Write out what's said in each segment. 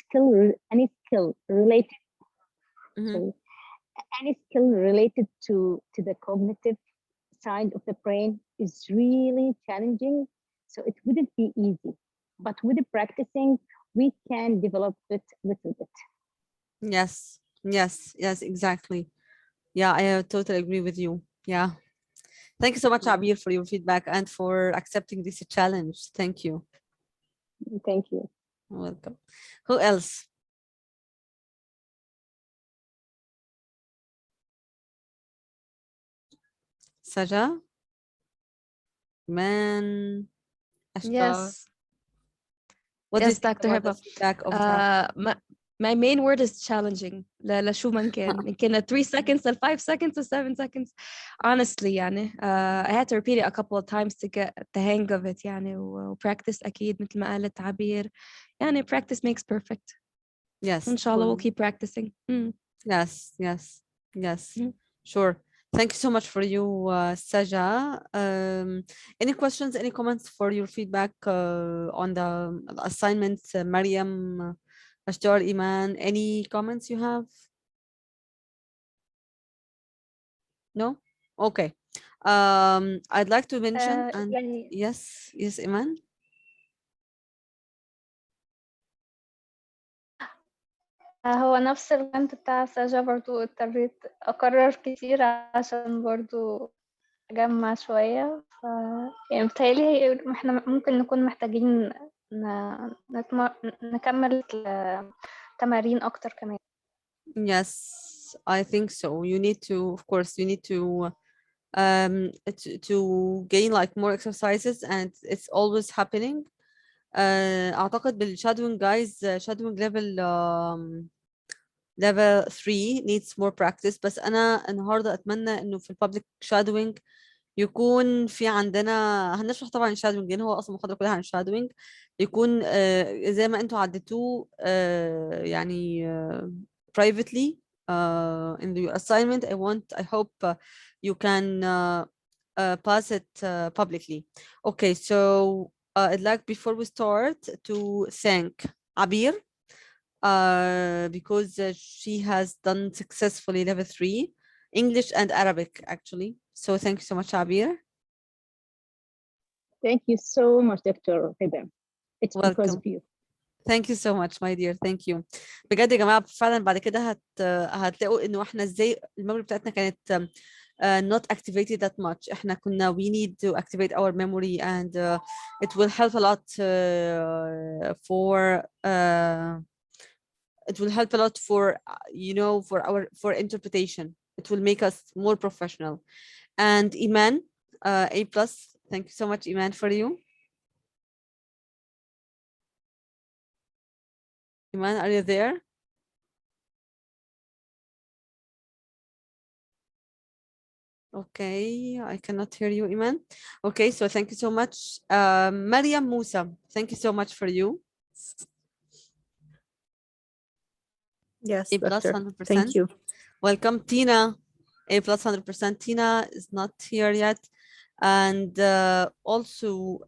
skill related Mhm. sorry, any skill related to the cognitive side of the brain is really challenging. So it wouldn't be easy. But with the practicing, we can develop it a little bit. Yes, yes, yes, exactly. Yeah, I totally agree with you. Yeah. Thank you so much, Yeah. Abir, for your feedback and for accepting this challenge. Thank you. Thank you. Welcome. Who else? Saja, Man, Ashtar. Yes, What do you yes, think Dr. about the Heba. feedback of the? My main word is challenging. لشو ما كان 3 seconds to 5 seconds to 7 seconds. Honestly يعني I had to repeat it a couple of times to get the hang of it يعني practice أكيد مثل ما قالت عبير يعني practice makes perfect. Yes. إن شاء الله we'll keep practicing. Yes, yes, yes. Mm. Sure. Thank you so much for you, Saja. Any questions, any comments for your feedback on the assignments, Mariam, Ashtar, Iman? Any comments you have? No? Okay. I'd like to mention and يعني yes, yes, Iman. هو نفس الكونت بتاع ساجا برضو اضطريت أكرر كتير عشان برضو أجمع شوية يعني بتهيألي إحنا ممكن نكون محتاجين نكمل تمارين أكتر كمان. Yes, I think so. You need to, of course, you need to gain like more exercises and it's always happening. أعتقد بالshadowing guys shadowing level 3 needs more practice بس أنا النهاردة أتمنى إنه في public shadowing يكون في عندنا هنشرح طبعا الشادوينج لان هو اصلا المحاضره كلها عن الشادوينج يكون زي ما انتوا عدتوه يعني privately in your assignment I hope you can pass it publicly. Okay, so I'd like before we start to thank Abir because she has done successfully level 3 English and Arabic actually. So thank you so much, Abir. Thank you so much, Dr. Heba. It's because Welcome. of you. Thank you so much, my dear. Thank you. بجد يا جماعة فعلا بعد كده هتلاقوا إنه إحنا إزاي الميموري بتاعتنا كانت not activated that much. إحنا كنا we need to activate our memory and it will help a lot it will help a lot for you know for interpretation. It will make us more professional. And Iman, A plus. Thank you so much, Iman, for you. Iman, are you there? Okay, I cannot hear you, Iman. Okay, so thank you so much. Mariam Musa, thank you so much for you. Yes, A plus doctor. 100%. Thank you. Welcome, Tina. A plus 100%. Tina is not here yet. And also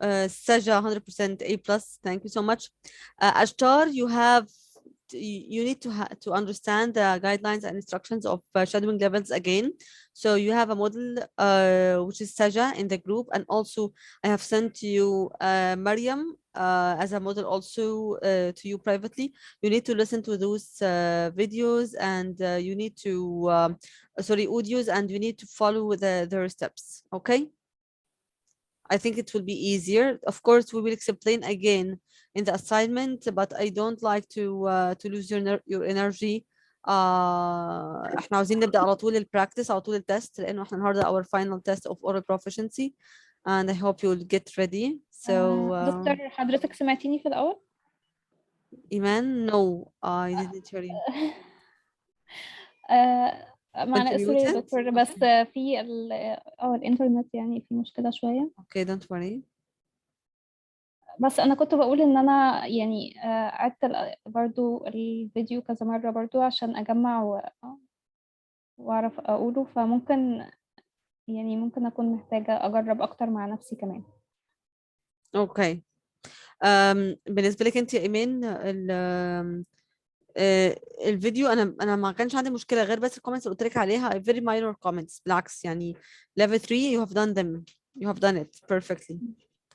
Saja 100% A plus. Thank you so much. Ashtar, you need to understand the guidelines and instructions of shadowing levels again. So you have a model which is Saja in the group, and also I have sent you Mariam as a model also to you privately. You need to listen to those videos and you need to audios, and you need to follow their steps. Okay, I think it will be easier. Of course, we will explain again in the assignment, but I don't like to lose your energy. احنا عاوزين نبدأ على طول البراكتس على طول التست لأنه احنا النهارده our final test of oral proficiency and I hope you will get ready. So دكتور حضرتك سمعتيني في الأول؟ Iman, no, I didn't hear you. كنت معنا سوري يا muted? دكتور بس في الإنترنت يعني في مشكلة شوية. Okay, don't worry. بس أنا كنت بقول إن أنا يعني عدت برضو الفيديو كذا مرة برضو عشان أجمع وأعرف أقوله فممكن يعني ممكن أكون محتاجة أجرب أكتر مع نفسي كمان. Okay, بالنسبة لك انت يا ايمان الفيديو انا ما كانش عندي مشكلة غير بس الكومنتس اللي قلت لك عليها very minor comments. بالعكس يعني level 3 you have done them, you have done it perfectly.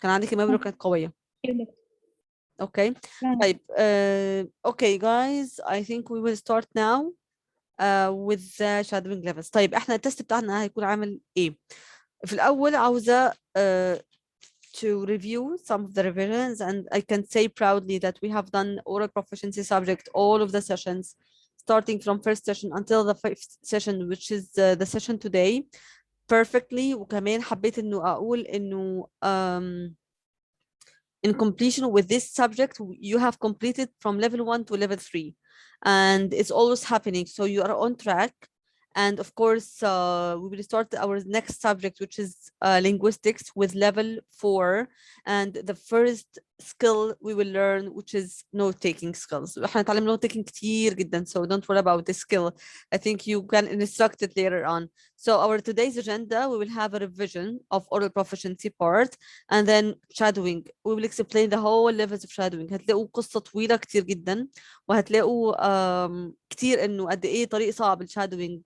كان عندك الميموري كانت قوية. اوكي طيب okay guys, I think we will start now with the shadowing levels. طيب احنا التست بتاعنا هيكون عامل ايه؟ في الأول عاوزة to review some of the revisions, and I can say proudly that we have done oral proficiency subject all of the sessions starting from first session until the fifth session, which is the session today, perfectly. وكمان حبيت إنه أقول إنه in completion with this subject you have completed from level 1 to level 3, and it's always happening, so you are on track. And of course we will start our next subject, which is linguistics, with level 4, and the first skill we will learn, which is note taking skills. احنا نتعلم note taking كتير جدا, so don't worry about this skill. I think you can instruct it later on. So our today's agenda, we will have a revision of oral proficiency part, and then shadowing. We will explain the whole levels of shadowing. هتلاقوا قصة طويلة كتير جدا, وهتلاقوا كتير إنه قد إيه طريق صعب shadowing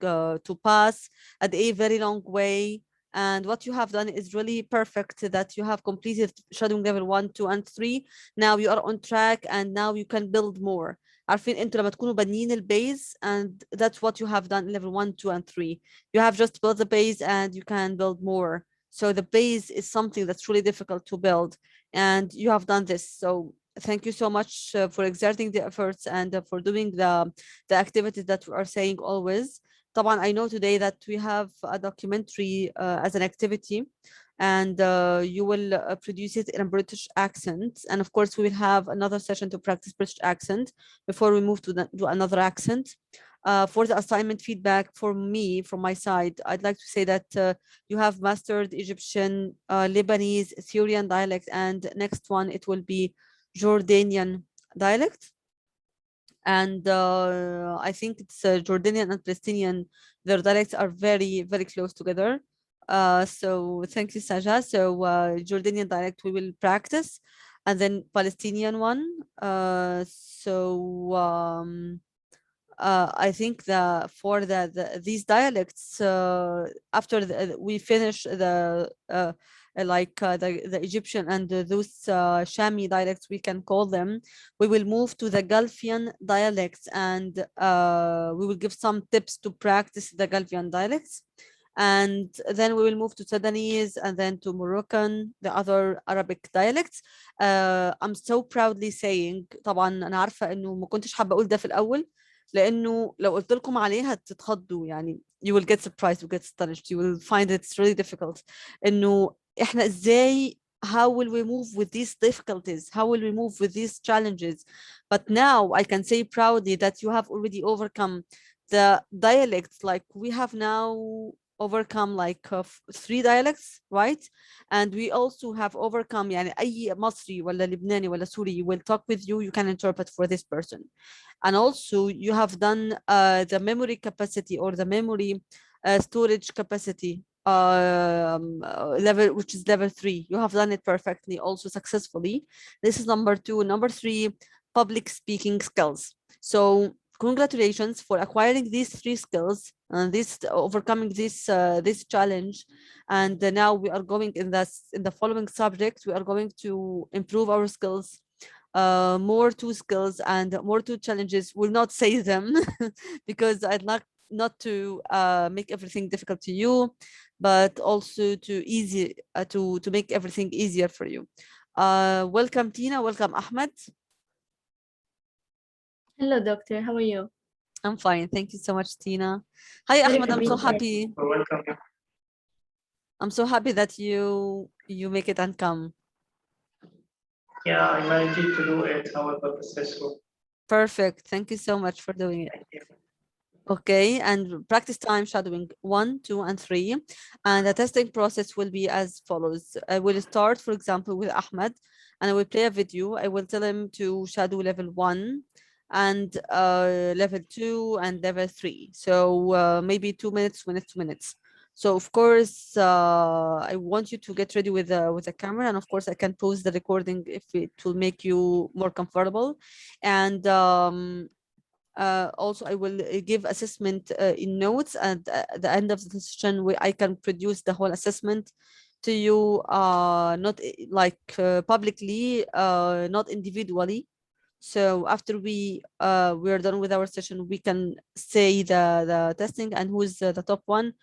to pass, قد إيه very long way. And what you have done is really perfect, that you have completed shadowing level 1, 2, and 3. Now you are on track, and now you can build more. عارفين انتوا لما تكونوا بانيين البيز, and that's what you have done in level 1, 2, and 3. You have just built the base and you can build more. So the base is something that's really difficult to build, and you have done this. So thank you so much for exerting the efforts and for doing the activities that we are saying always. طبعا I know today that we have a documentary as an activity, and you will produce it in a British accent, and of course we will have another session to practice British accent before we move to another accent. For the assignment feedback from me, from my side, I'd like to say that you have mastered Egyptian, Lebanese, Syrian dialect, and next one it will be Jordanian dialect. And I think it's Jordanian and Palestinian, their dialects are very, very close together. So thank you, Saja. So Jordanian dialect we will practice, and then Palestinian one. I think for these dialects, after we finish the Egyptian and those Shami dialects, we can call them, we will move to the Gulfian dialects, and we will give some tips to practice the Gulfian dialects. And then we will move to Sudanese, and then to Moroccan, the other Arabic dialects. I'm so proudly saying, طبعا أنا عارفة إنه ما كنتش حابة أقول ده في الأول, لأنه لو قلت لكم عليها هتتخضوا يعني. You will get surprised, you will get astonished, you will find it's really difficult. إنه إحنا إزاي, how will we move with these difficulties? How will we move with these challenges? But now I can say proudly that you have already overcome the dialects. Like we have now overcome like 3 dialects, right? And we also have overcome يعني أي مصري ولا لبناني ولا سوري will talk with you, you can interpret for this person. And also you have done the memory capacity, or the memory storage capacity level, which is level 3. You have done it perfectly, also successfully. This is number 2. Number 3, public speaking skills. So congratulations for acquiring these 3 skills and overcoming this challenge. And now we are going in the following subject, we are going to improve our skills. More 2 skills and more 2 challenges. Will not say them because I'd like not to make everything difficult to you, but also to make everything easier for you. Welcome Tina, welcome Ahmed. Hello, doctor. How are you? I'm fine. Thank you so much, Tina. Hi, Ahmed. I'm so happy. Welcome. I'm so happy that you make it and come. Yeah, I managed to do it, however, successful. Perfect. Thank you so much for doing it. Okay, and practice time shadowing 1, 2, and 3. And the testing process will be as follows. I will start, for example, with Ahmed, and I will play a video. I will tell him to shadow level 1 and level 2 and level 3. So maybe 2 minutes, 2 minutes. So of course, I want you to get ready with the camera, and of course I can pause the recording if it will make you more comfortable. And also I will give assessment in notes at the end of the session, where I can produce the whole assessment to you, not like publicly, not individually. So after we are done with our session, we can say the testing and who's the top one,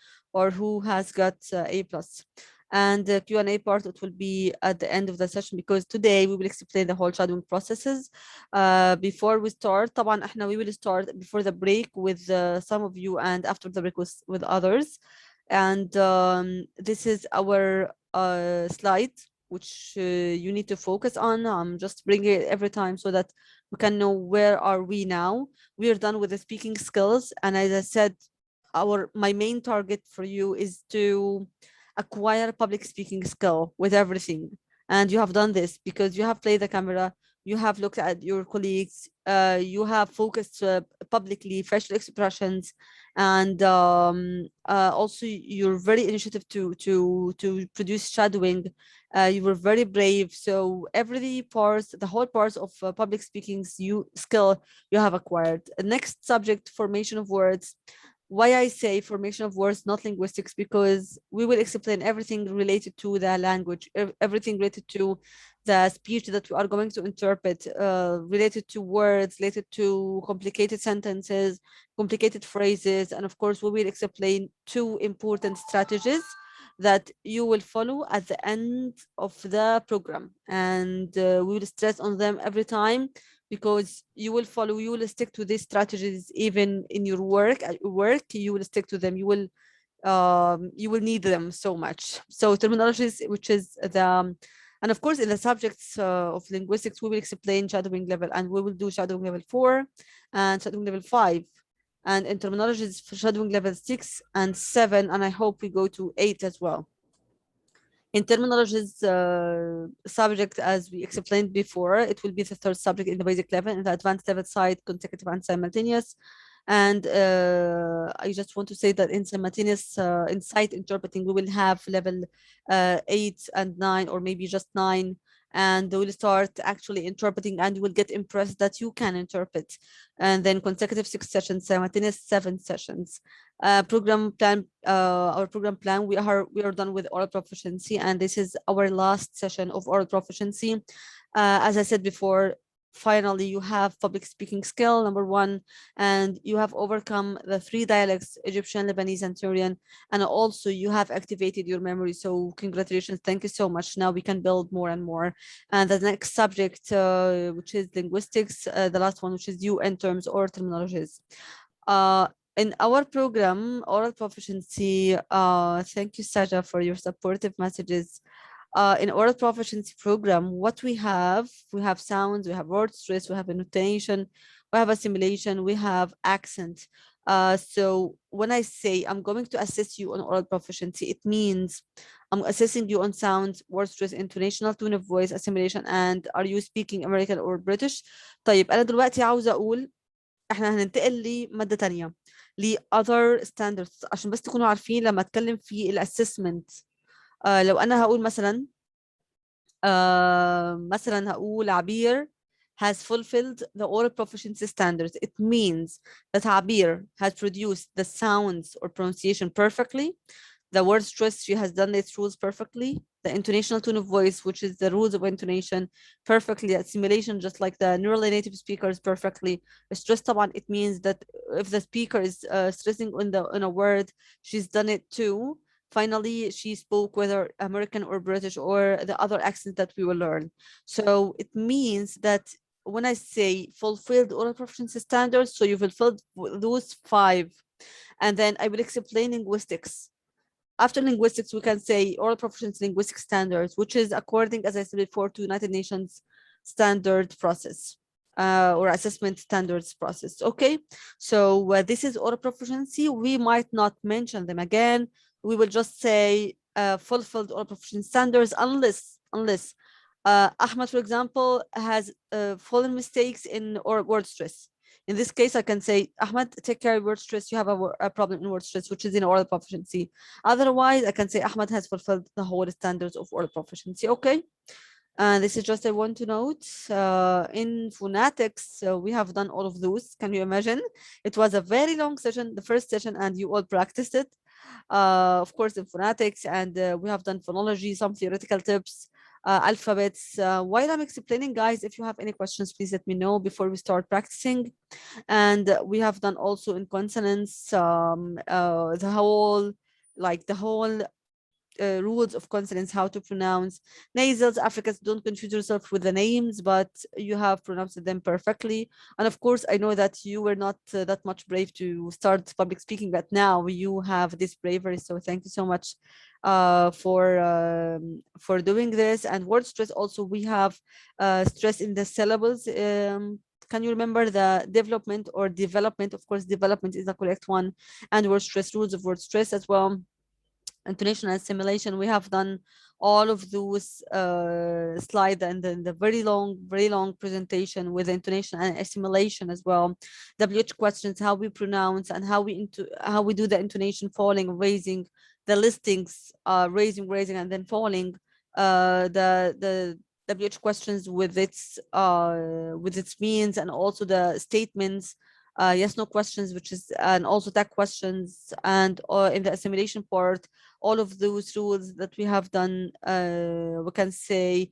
or who has got A plus. And the Q&A part, it will be at the end of the session, because today we will explain the whole shadowing processes. Before we start, طبعا احنا we will start before the break with some of you, and after the break with others. And this is our slide, which you need to focus on. I'm just bringing it every time so that we can know where are we now. We are done with the speaking skills, and as I said, my main target for you is to acquire public speaking skill with everything. And you have done this because you have played the camera, you have looked at your colleagues, you have focused publicly facial expressions, and also you're very initiative to produce shadowing. You were very brave. So every part, the whole parts of public speaking skill you have acquired. Next subject, formation of words. Why I say formation of words, not linguistics, because we will explain everything related to the language, everything related to the speech that we are going to interpret, related to words, related to complicated sentences, complicated phrases. And of course, we will explain two important strategies that you will follow at the end of the program. And we will stress on them every time, because you will stick to these strategies even in your work. At your work, you will stick to them. You will need them so much. So terminologies, which is the, and of course in the subjects of linguistics, we will explain shadowing level, and we will do shadowing level 4 and shadowing level 5. And in terminologies, for shadowing level 6 and 7, and I hope we go to 8 as well. In terminologies subject, as we explained before, it will be the third subject in the basic level. In the advanced level side, consecutive and simultaneous. And I just want to say that in simultaneous in sight interpreting, we will have level 8 and 9, or maybe just 9. And we'll start actually interpreting, and you will get impressed that you can interpret. And then consecutive 6 sessions, simultaneous 7 sessions. Program plan, our program plan, we are done with oral proficiency, and this is our last session of oral proficiency. As I said before, finally you have public speaking skill number 1, and you have overcome the 3 dialects, Egyptian, Lebanese, and Syrian, and also you have activated your memory. So congratulations, thank you so much. Now we can build more and more. And the next subject, which is linguistics, the last one, which is UN terms or terminologies. In our program, oral proficiency, thank you, Saja, for your supportive messages. In oral proficiency program, what we have sounds, we have word stress, we have annotation, we have assimilation, we have accent. So when I say I'm going to assess you on oral proficiency, it means I'm assessing you on sounds, word stress, intonational tone of voice, assimilation, and are you speaking American or British. طيب أنا دلوقتي عاوزة أقول احنا هننتقل لمادة تانية، ل other standards، عشان بس تكونوا عارفين لما اتكلم في الاسسمنت. لو انا هقول مثلا هقول عبير has fulfilled the oral proficiency standards. It means that Abir has produced the sounds or pronunciation perfectly. The word stress, she has done its rules perfectly. The intonational tone of voice, which is the rules of intonation, perfectly. Assimilation, just like the neurally native speakers, perfectly. Stress, طبعا, it means that if the speaker is stressing on a word, she's done it too. Finally, she spoke whether American or British or the other accents that we will learn. So it means that when I say fulfilled oral proficiency standards, so you fulfilled those 5, and then I will explain linguistics. After linguistics, we can say oral proficiency linguistic standards, which is according, as I said before, to United Nations standard process or assessment standards process. Okay, so this is oral proficiency. We might not mention them again. We will just say fulfilled oral proficiency standards unless Ahmed, for example, has fallen mistakes in or word stress. In this case, I can say, Ahmed, take care of word stress. You have a problem in word stress, which is in oral proficiency. Otherwise, I can say Ahmed has fulfilled the whole standards of oral proficiency. Okay. And this is just I want to note in phonetics, we have done all of those. Can you imagine? It was a very long session, the first session, and you all practiced it. Of course, in phonetics, and we have done phonology, some theoretical tips, alphabets. While I'm explaining, guys, if you have any questions, please let me know before we start practicing. And we have done also in consonants, the whole rules of consonants, how to pronounce nasals, affricates. Don't confuse yourself with the names, but you have pronounced them perfectly. And of course, I know that you were not that much brave to start public speaking, but now you have this bravery. So thank you so much for doing this. And word stress also, we have stress in the syllables. Can you remember the development or development? Of course, development is the correct one. And word stress, rules of word stress as well. Intonation and assimilation, we have done all of those slides and then the very long presentation with intonation and assimilation as well. WH questions, how we pronounce and how we do the intonation, falling, raising, the listings, raising and then falling, the WH questions with its means, and also the statements, yes no questions, which is, and also tag questions, and in the assimilation part, all of those rules that we have done, we can say,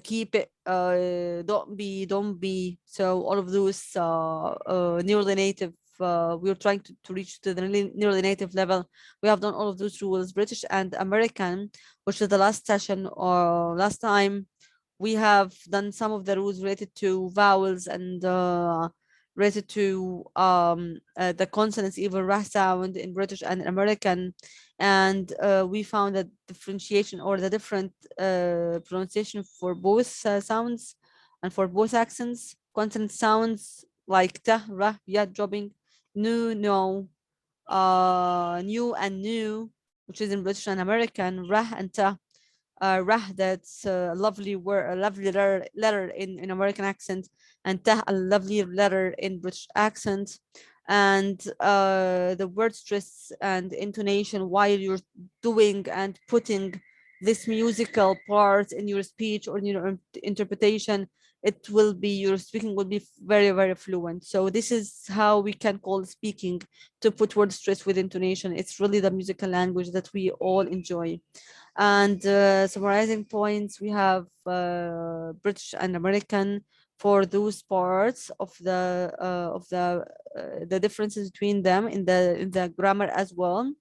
keep it, don't be. So all of those nearly native, we are trying to reach to the nearly native level. We have done all of those rules, British and American, which is the last session or last time. We have done some of the rules related to vowels and related to the consonants, even rah sound in British and American. And we found that differentiation or the different pronunciation for both sounds and for both accents. Consonant sounds like ta, ra, ya, dropping, nu, no, new and new, which is in British and American, rah and ta. Rah, that's a lovely word, a lovely letter in American accent, and tah, a lovely letter in British accent. And the word stress and intonation while you're doing and putting this musical part in your speech or in your interpretation, it will be, your speaking will be very fluent. So this is how we can call speaking, to put word stress with intonation. It's really the musical language that we all enjoy. And summarizing points, we have British and American for those parts of the differences between them in the grammar as well.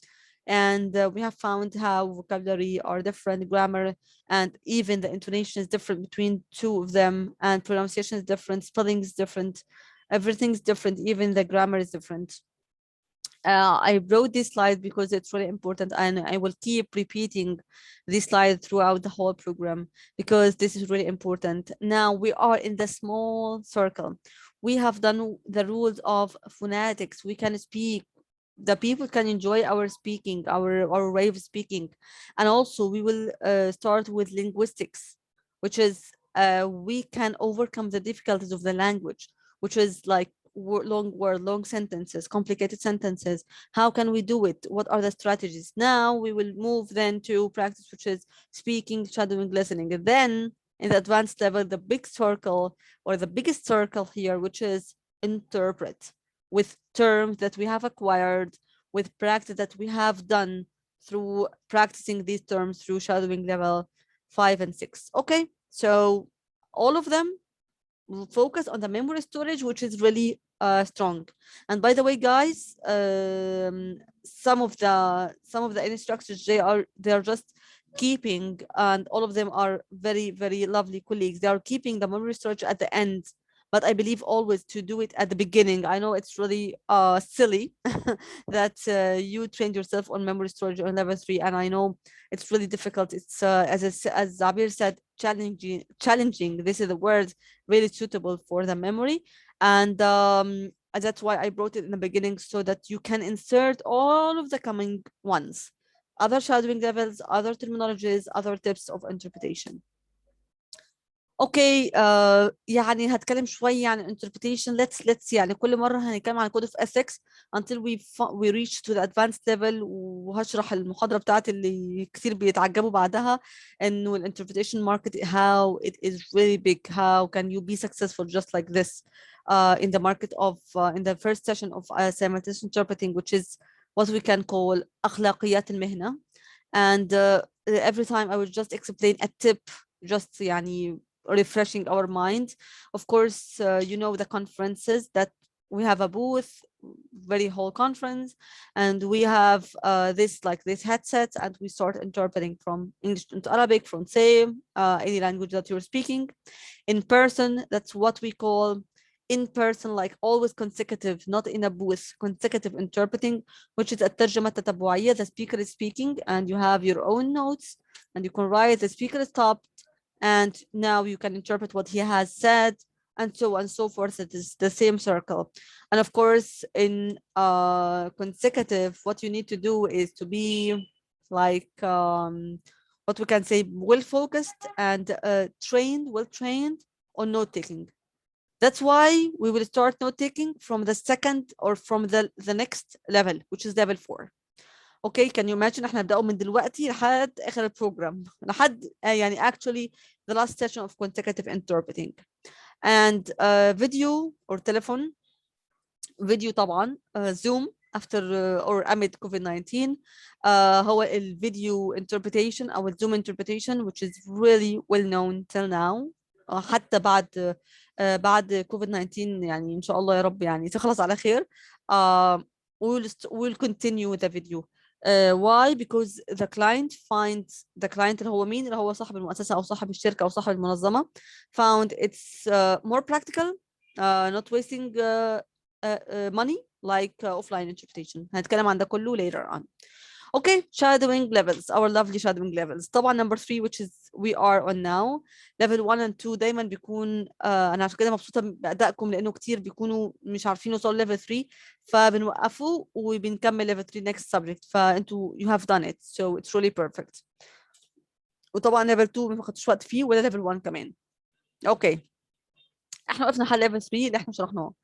And we have found how vocabulary are different, grammar, and even the intonation is different between two of them, and pronunciation is different, spelling is different, everything's different, even the grammar is different. I wrote this slide because it's really important, and I will keep repeating this slide throughout the whole program because this is really important. Now we are in the small circle. We have done the rules of phonetics. We can speak. The people can enjoy our speaking, our way of speaking. And also we will start with linguistics, which is we can overcome the difficulties of the language, which is like long sentences, complicated sentences. How can we do it? What are the strategies? Now we will move then to practice, which is speaking, shadowing, listening. And then in the advanced level, the big circle or the biggest circle here, which is interpret, with terms that we have acquired, with practice that we have done through practicing these terms through shadowing level 5 and 6. Okay, so all of them will focus on the memory storage, which is really strong. And by the way, guys, some of the instructors, they are just keeping, and all of them are very lovely colleagues. They are keeping the memory storage at the end, but I believe always to do it at the beginning. I know it's really silly that you trained yourself on memory storage on level 3, and I know it's really difficult. It's as Zabir said, challenging. This is the word, really suitable for the memory. And that's why I brought it in the beginning, so that you can insert all of the coming ones, other shadowing levels, other terminologies, other tips of interpretation. اوكي يعني هتكلم شويه عن interpretation. let's يعني كل مره هنتكلم عن code of ethics until we reach to the advanced level. وهشرح المحاضره بتاعتي اللي كثير بيتعجبوا بعدها انه ال interpretation market how it is really big. How can you be successful just like this in the market of in the first session of simultaneous interpreting, which is what we can call أخلاقيات المهنة. And every time I will just explain a tip, just يعني refreshing our mind. Of course, you know the conferences that we have a booth, very whole conference, and we have this headset, and we start interpreting from English into Arabic, from same any language that you're speaking. In person, that's what we call in person, like always consecutive, not in a booth, consecutive interpreting, which is الترجمة التتبعية. The speaker is speaking and you have your own notes and you can write the speaker stopped and now you can interpret what he has said, and so on and so forth. It is the same circle. And of course, in consecutive, what you need to do is to be like what we can say well focused and well trained on note taking. That's why we will start note taking from the second or from the next level, which is level 4. Okay, can you imagine احنا نبدأه من دلوقتي لحد آخر البروجرام، لحد يعني actually the last session of consecutive interpreting. And video or telephone video طبعا Zoom after or amid COVID-19 هو الفيديو interpretation أو Zoom interpretation, which is really well known till now. حتى بعد COVID-19 يعني إن شاء الله يا رب يعني تخلص على خير. we'll continue with the video. Why? Because the client finds the client اللي هو مين؟ اللي هو صاحب المؤسسة أو صاحب الشركة أو صاحب المنظمة found it's more practical, not wasting money like offline interpretation. هنتكلم عن ده كله later on. Okay, shadowing levels, our lovely shadowing levels. طبعا number 3 which is we are on now. level 1 and 2 دايما بيكون أنا عشان كده مبسوطة بأدائكم لأنه كتير بيكونوا مش عارفين يوصلوا level 3 فبنوقفوا وبنكمل level 3 next subject. فأنتوا you have done it, so it's really perfect. وطبعا level 2 ما خدتش وقت فيه ولا level 1 كمان. Okay, احنا وقفنا حل level 3 اللي احنا شرحناه.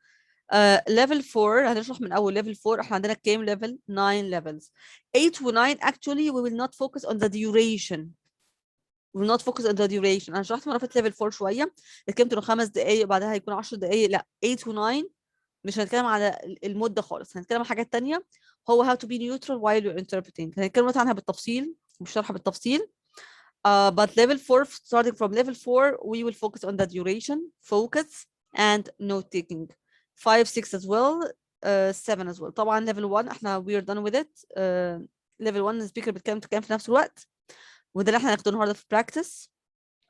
level 4 هنشرح من اول. level 4 احنا عندنا كام level؟ 9 levels. 8 و 9 actually we will not focus on the duration. We will not focus on the duration. انا شرحت مره فاتت level 4 شويه، اتكلمت انه 5 دقائق بعدها هيكون 10 دقائق. لا 8 و 9 مش هنتكلم على المده خالص، هنتكلم عن حاجات تانية. هو how to be neutral while you're interpreting. هنتكلم عنها بالتفصيل، مش شرحها بالتفصيل. But level 4, starting from level 4, we will focus on the duration, focus, and note taking. 5, 6 as well, 7 as well. طبعا level 1 احنا we are done with it. level 1 السبيكر بيتكلم في نفس الوقت، وده اللي احنا هناخده النهارده في practice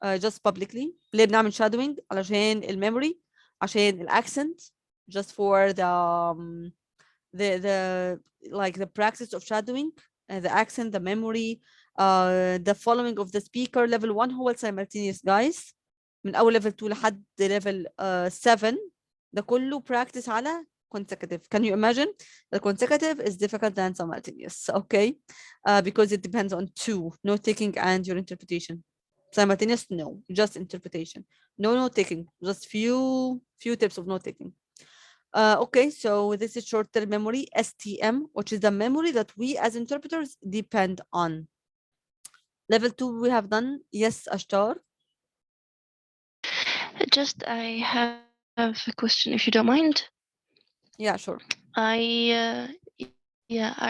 just publicly. ليه بنعمل shadowing؟ علشان الميموري، عشان الاكسنت just for the like the practice of shadowing, the accent, the memory, the following of the speaker. level 1 هو simultaneous guys من أول level 2 لحد level 7 ده كله practice على consecutive. Can you imagine? The consecutive is difficult than simultaneous, okay? Because it depends on two, note taking and your interpretation. Simultaneous, no, just interpretation. No note taking, just few tips of note taking. Okay, so this is short-term memory, STM, which is the memory that we as interpreters depend on. Level 2 we have done. Yes, Ashtar? Just I have a question, if you don't mind. Yeah, sure. I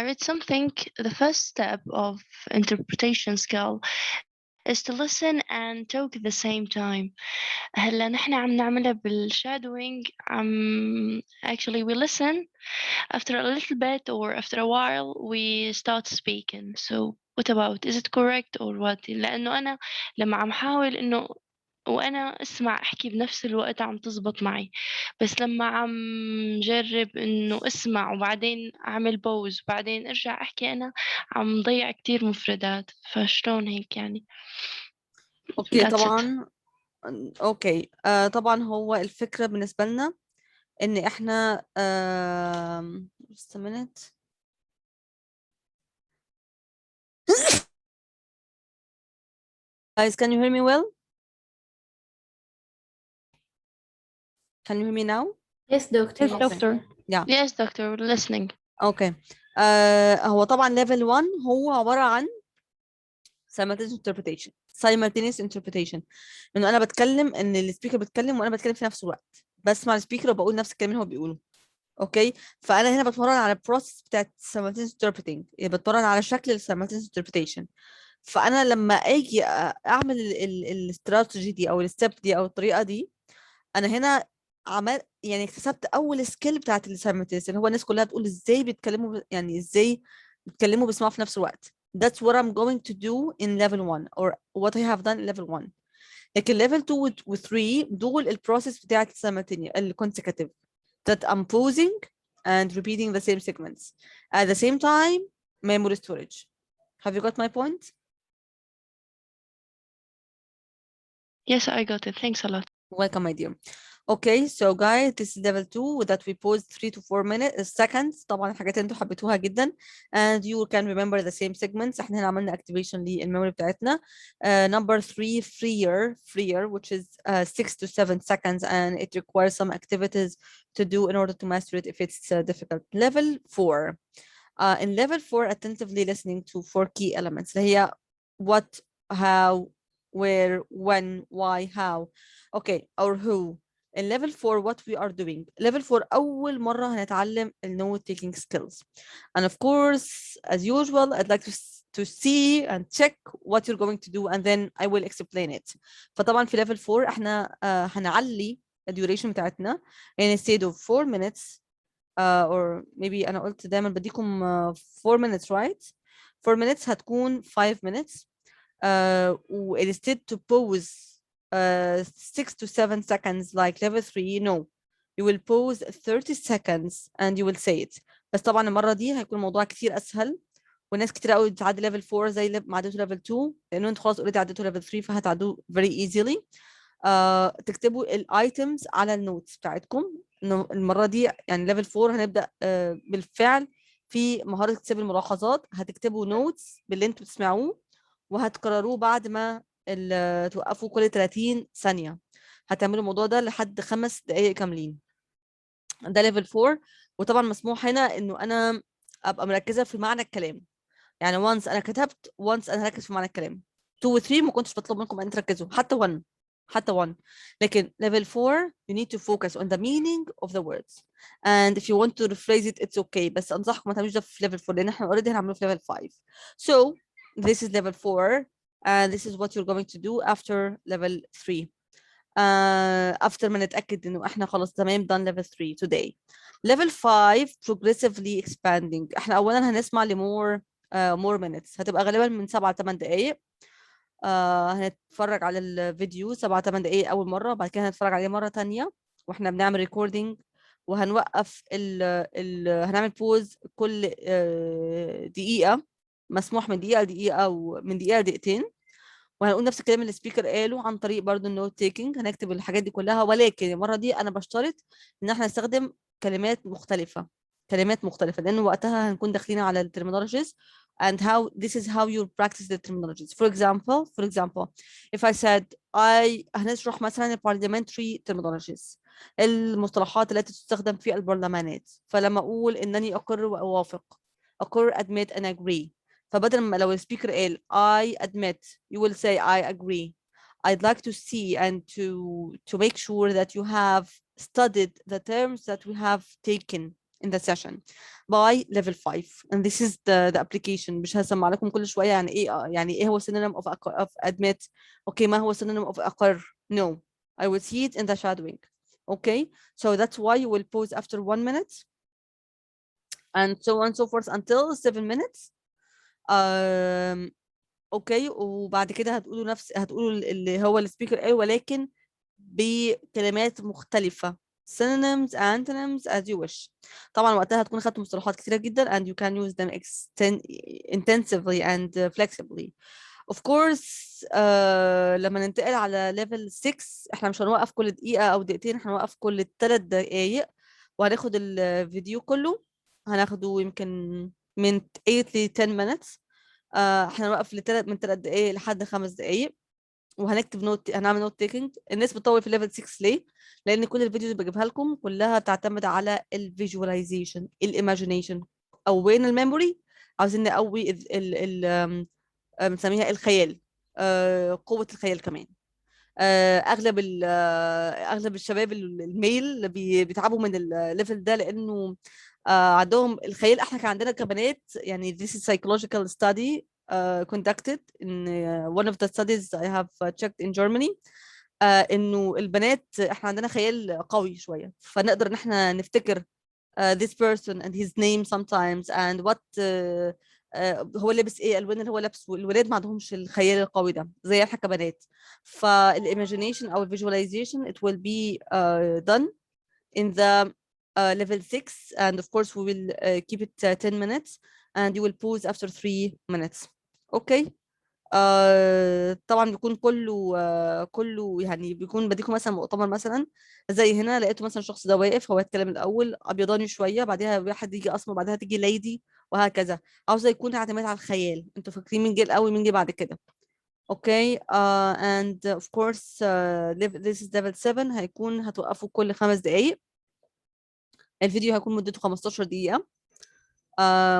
read something. The first step of interpretation skill is to listen and talk at the same time. هلا نحن عم نعملها بالshadowing. Actually we listen. After a little bit or after a while we start speaking. So what about, is it correct or what? لأنه أنا لما عم حاول إنه وأنا أسمع أحكي بنفس الوقت عم تزبط معي، بس لما عم جرب إنه أسمع وبعدين أعمل بوز وبعدين أرجع أحكي أنا عم ضيع كتير مفردات. فشلون هيك يعني؟ اوكي That's it. طبعا اوكي طبعا هو الفكرة بالنسبة لنا ان احنا just a minute. Guys, can you hear me well? Can you hear me now? Yes, doctor. Yes, Yes. doctor. Yeah. Yes, doctor, we're listening. Okay. هو طبعا level 1 هو عبارة عن simultaneous interpretation انه انا بتكلم ان السبيكر بيتكلم وانا بتكلم في نفس الوقت، بسمع السبيكر وبقول نفس الكلام اللي هو بيقوله. اوكي، فانا هنا بتمرن على البروسيس بتاعت simultaneous interpreting، يعني بتمرن على شكل simultaneous interpretation. فانا لما اجي اعمل الاستراتيجي دي او الستيب دي او الطريقه دي، انا هنا يعني اكتسبت اول سكيل بتاعت السايمultaneous، اللي هو الناس كلها بتقول ازاي بيتكلموا يعني ازاي بيتكلموا بيسمعوا في نفس الوقت. That's what I'm going to do in level 1 or what I have done in level 1. لكن level 2 و 3 دول البروسيس بتاعت السايمultaneous الكونسيكاتيف that I'm pausing and repeating the same segments at the same time. Memory storage. Have you got my point? Yes, I got it. Thanks a lot. Welcome, my dear. Okay, so guys, this is level 2 that we pause 3 to 4 seconds. طبعا الحاجات اللي انتوا حبيتوها جدا and you can remember the same segments. احنا هنا عملنا activation للميموري بتاعتنا. Number 3, freer, which is 6 to 7 seconds and it requires some activities to do in order to master it if it's difficult. Level 4. In level 4, attentively listening to 4 key elements اللي هي what, how, where, when, why, how. Okay, or who. In level 4, what we are doing. Level 4 أول مرة هنتعلم note taking skills. And of course, as usual, I'd like to see and check what you're going to do and then I will explain it. فطبعا في level 4 احنا هنعلي الduration بتاعتنا and instead of 4 minutes or maybe أنا قلت دايما بديكم 4 minutes, right? 4 minutes هتكون 5 minutes. instead to pause 6 to 7 seconds like level 3, no, you will pause 30 seconds and you will say it. بس طبعا المرة دي هيكون الموضوع كتير أسهل وناس كتير قوي بتعدي level 4 زي ما عديتوا level 2 لأنه انتوا خلاص already عديتوا level 3 فهتعدوا very easily. تكتبوا الايتمز على النوتس بتاعتكم. انه المره دي يعني level 4 هنبدا بالفعل في مهاره كتاب الملاحظات. هتكتبوا نوتس باللي انتوا بتسمعوه وهتكرروه بعد ما توقفوا كل 30 ثانيه. هتعملوا الموضوع ده لحد 5 دقائق كاملين. ده level 4. وطبعا مسموح هنا انه انا ابقى مركزه في معنى الكلام، يعني once انا كتبت once انا هركز في معنى الكلام. 2 و 3 ما كنتش بطلب منكم ان تركزوا، حتى 1. لكن level 4 you need to focus on the meaning of the words and if you want to rephrase it it's okay. بس انصحكم ما تعملوش ده في level 4 لان احنا already هنعمله في level 5. So this is level 4 and this is what you're going to do after level 3. after ما نتأكد انه احنا خلاص تمام done level 3 today. level 5 progressively expanding. احنا اولا هنسمع لمور more minutes، هتبقى غالبا من 7 ل 8 دقائق. هنتفرج على الفيديو 7 8 دقائق اول مره، بعد كده هنتفرج عليه مره تانية واحنا بنعمل ريكوردينج، وهنوقف هنعمل بوز كل دقيقه، مسموح من دقيقه لدقيقه او من دقيقه لدقيقتين، وهنقول نفس الكلام اللي السبيكر قاله عن طريق برضو النوت تيكينج. هنكتب الحاجات دي كلها، ولكن المره دي انا بشترط ان احنا نستخدم كلمات مختلفه لان وقتها هنكون داخلين على الترمينولوجيز and how this is how you practice the terminologies. For example if I said هنشرح مثلا parliamentary terminologies، المصطلحات التي تستخدم في البرلمانات، فلما اقول انني اقر واوافق، اقر admit and agree، فبدل ما لو السبيكر قال I admit you will say I agree. I'd like to see and to make sure that you have studied the terms that we have taken in the session by level 5 and this is the application. مش هسمع لكم كل شوية يعني ايه هو synonym of admit. okay ما هو synonym of أقر. no, I will see it in the shadowing. okay, so that's why you will pause after 1 minute and so on and so forth until 7 minutes. اوكي، وبعد كده هتقولوا اللي هو السبيكر قال ولكن بكلمات مختلفة synonyms antonyms as you wish. طبعا وقتها هتكون خدت مصطلحات كتيرة جدا and you can use them intensively and flexibly. of course لما ننتقل على level 6 احنا مش هنوقف كل دقيقة او دقيقتين، هنوقف كل 3 دقايق وهناخد الفيديو كله، هناخده يمكن من 8 ل 10 minutes. احنا نوقف من 3 دقايق لحد 5 دقايق وهنكتب نوت، هنعمل نوت تيكينج. الناس بتطول في ليفل 6 ليه؟ لان كل الفيديوز اللي بجيبها لكم كلها بتعتمد على الفيجواليزيشن، الايماجينيشن، او وين الميموري. عاوزين نقوي بنسميها الخيال، قوة الخيال كمان. اغلب الشباب الميل اللي بيتعبوا من الليفل ده، لانه عندهم الخيال. احنا كان عندنا كبنات، يعني this is psychological study conducted in one of the studies I have checked in Germany. انه البنات احنا عندنا خيال قوي شويه، فنقدر ان احنا نفتكر this person and his name sometimes and what هو لابس ايه، الوان اللي هو لابسه. الولاد ما عندهمش الخيال القوي ده زي احنا كبنات. فالايماجينيشن او الفيجواليزيشن it will be done in the level 6, and of course we will keep it 10 minutes and you will pause after 3 minutes. okay. طبعا بيكون كله يعني بيكون بديكم مثلا مؤتمر مثلا زي هنا، لقيته مثلا الشخص ده واقف هو يتكلم الاول ابيضاني شويه، بعدها واحد يجي اسمر، بعدها تيجي ليدي، وهكذا. عاوزه يكون اعتماد على الخيال. انتوا فاكرين مين جه الاول مين جه بعد كده؟ اوكي. and of course this is level 7. هتوقفوا كل 5 دقائق. الفيديو هيكون مدته 15 دقيقه.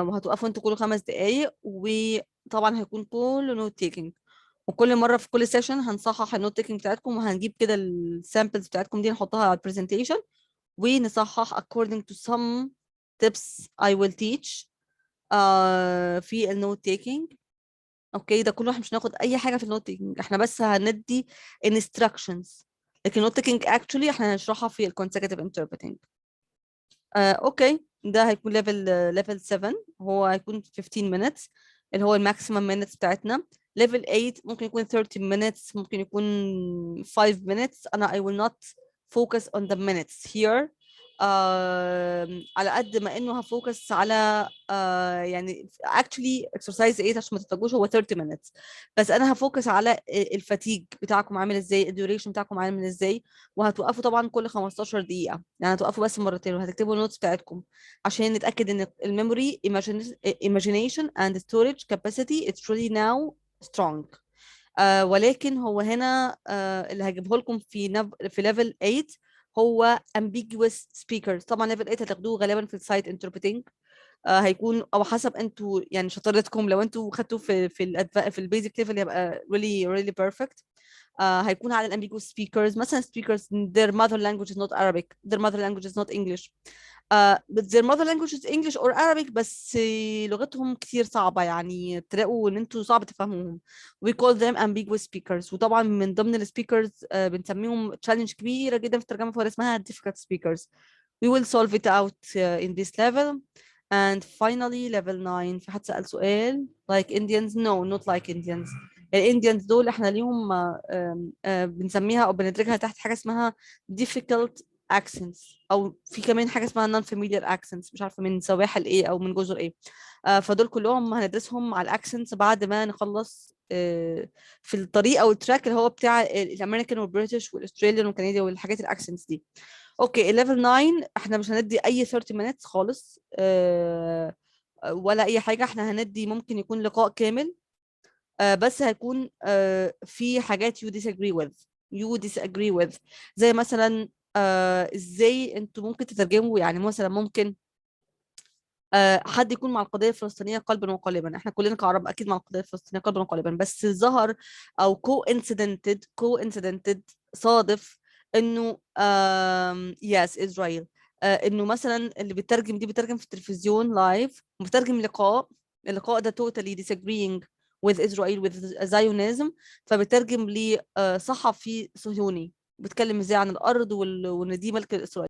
وهتوقفوا انتوا كل 5 دقائق، وطبعا هيكون كله نوت تيكينج. وكل مره في كل سيشن هنصحح النوت تيكينج بتاعتكم، وهنجيب كده السامبلز بتاعتكم دي نحطها على البرزنتيشن، ونصحح according to some tips I will teach في النوت تيكينج. اوكي، ده كله احنا مش هناخد اي حاجه في النوت تيكينج، احنا بس هندي instructions. لكن النوت تيكينج actually احنا هنشرحها في الكونسيكتيف interpreting. اوكي، ده هيكون ليفل 7. هو هيكون 15 minutes اللي هو الماكسيمم minutes بتاعتنا. ليفل 8 ممكن يكون 30 minutes، ممكن يكون 5 minutes. انا I will not focus on the minutes here. على قد ما انه هفوكس على يعني actually exercise 8 عشان ما تتفاجئوش هو 30 minutes، بس انا هفوكس على الفاتيج بتاعكم عامل ازاي، الديوريشن بتاعكم عامل ازاي. وهتوقفوا طبعا كل 15 دقيقة، يعني هتوقفوا بس مرتين، وهتكتبوا النوتس بتاعتكم عشان نتأكد ان الميموري imagination and storage capacity it's really now strong. ولكن هو هنا اللي هجيبه لكم في ليفل 8 هو ambiguous speakers. طبعا ليفل 8 هتاخدوه غالبا في السايت interpreting. هيكون او حسب انتوا يعني شطارتكم. لو انتوا خدتوا في البيزك ليفل يبقى really perfect. هيكون على الambiguous speakers، مثلا speakers their mother language is not Arabic, their mother language is not English. but their mother language is English or Arabic، بس لغتهم كتير صعبة، يعني تلاقوا ان انتوا صعب تفهموهم. we call them ambiguous speakers. وطبعا من ضمن السبيكرز بنسميهم challenge كبيرة جدا في الترجمة، فهو اسمها difficult speakers. we will solve it out in this level. and finally level 9. في حد سأل سؤال like Indians? no, not like Indians. الانديانز دول احنا ليهم بنسميها او بندرجها تحت حاجه اسمها difficult accents، او في كمان حاجه اسمها non familiar accents، مش عارفه من سواحل ايه او من جزر ايه. فدول كلهم هندرسهم على الاكسنتس بعد ما نخلص في الطريق او التراك اللي هو بتاع الامريكان والبريتش والاستراليان والكندي والحاجات الاكسنتس دي. اوكي، الليفل 9 احنا مش هندي اي 30 minutes خالص ولا اي حاجه. احنا هندي ممكن يكون لقاء كامل، بس هيكون في حاجات you disagree with زي مثلا ازاي انتوا ممكن تترجموا. يعني مثلا ممكن حد يكون مع القضيه الفلسطينيه قلبا وقالبا. احنا كلنا كعرب اكيد مع القضيه الفلسطينيه قلبا وقالبا، بس ظهر او coincidented صادف انه yes اسرائيل. انه مثلا اللي بيترجم دي بيترجم في التلفزيون لايف، وبيترجم اللقاء ده totally disagreeing with Israel with Zionism، فبيترجم لصحفي صهيوني بيتكلم ازاي عن الارض وان دي ملك الاسرائيلي.